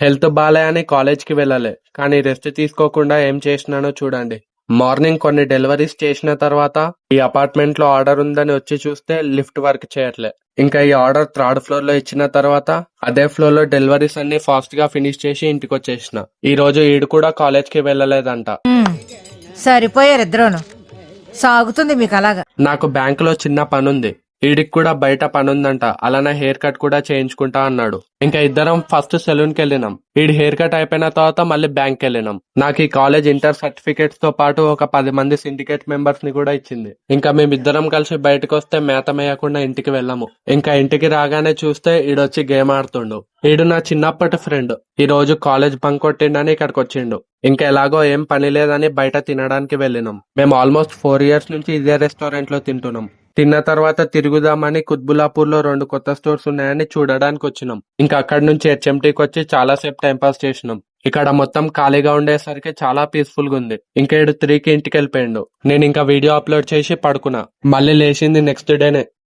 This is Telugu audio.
హెల్త్ బాలే అని కాలేజ్కి వెళ్ళలే, కానీ రెస్ట్ తీసుకోకుండా ఏం చేసినానో చూడండి. మార్నింగ్ కొన్ని డెలివరీస్ చేసిన తర్వాత ఈ అపార్ట్మెంట్ లో ఆర్డర్ ఉందని వచ్చి చూస్తే లిఫ్ట్ వర్క్ చేయట్లే. ఇంకా ఈ ఆర్డర్ థర్డ్ ఫ్లోర్ లో ఇచ్చిన తర్వాత అదే ఫ్లోర్ లో డెలివరీస్ అన్ని ఫాస్ట్ గా ఫినిష్ చేసి ఇంటికి వచ్చేసిన. ఈ రోజు ఈడు కూడా కాలేజ్ కి వెళ్ళలేదంట. సరిపోయారు ఇద్దరును. సాగుతుంది మీకు అలాగా. నాకు బ్యాంకులో చిన్న పనుంది, ఈడికి కూడా బయట పనుందంట, అలానే హెయిర్ కట్ కూడా చేయించుకుంటా అన్నాడు. ఇంకా ఇద్దరం ఫస్ట్ సెలూన్ కి వెళ్ళినాం. ఈడి హెయిర్ కట్ అయిపోయిన తర్వాత మళ్ళీ బ్యాంక్ కి వెళ్ళినాం. నాకు ఈ కాలేజ్ ఇంటర్ సర్టిఫికేట్స్ తో పాటు ఒక 10 మంది సిండికేట్ మెంబర్స్ ని కూడా ఇచ్చింది. ఇంకా మేమిద్దరం కలిసి బయటకు వస్తే మేత మేయకుండా ఇంటికి వెళ్ళాము. ఇంకా ఇంటికి రాగానే చూస్తే ఈడొచ్చి గేమ్ ఆడుతుండు. ఈడు నా చిన్నప్పటి ఫ్రెండ్. ఈ రోజు కాలేజ్ బంక్ కొట్టిండని ఇక్కడికి వచ్చిండు. ఇంకా ఎలాగో ఏం పని లేదని బయట తినడానికి వెళ్ళినాం. మేము ఆల్మోస్ట్ 4 years నుంచి ఇదే రెస్టారెంట్ లో తింటున్నాం. తిన్న తర్వాత తిరుగుదామని కుత్బులాపూర్ లో 2 కొత్త స్టోర్స్ ఉన్నాయని చూడడానికి వచ్చినాం. ఇంకా అక్కడి నుంచి హెచ్ఎంటీకి వచ్చి చాలా సేపు టైం పాస్ చేసినాం. ఇక్కడ మొత్తం ఖాళీగా ఉండేసరికి చాలా పీస్ఫుల్ గా ఉంది. ఇంకా 3కి ఇంటికి వెళ్ళిపోయిండు. నేను ఇంకా వీడియో అప్లోడ్ చేసి పడుకున్నా. మళ్ళీ లేచింది నెక్స్ట్ డేనే.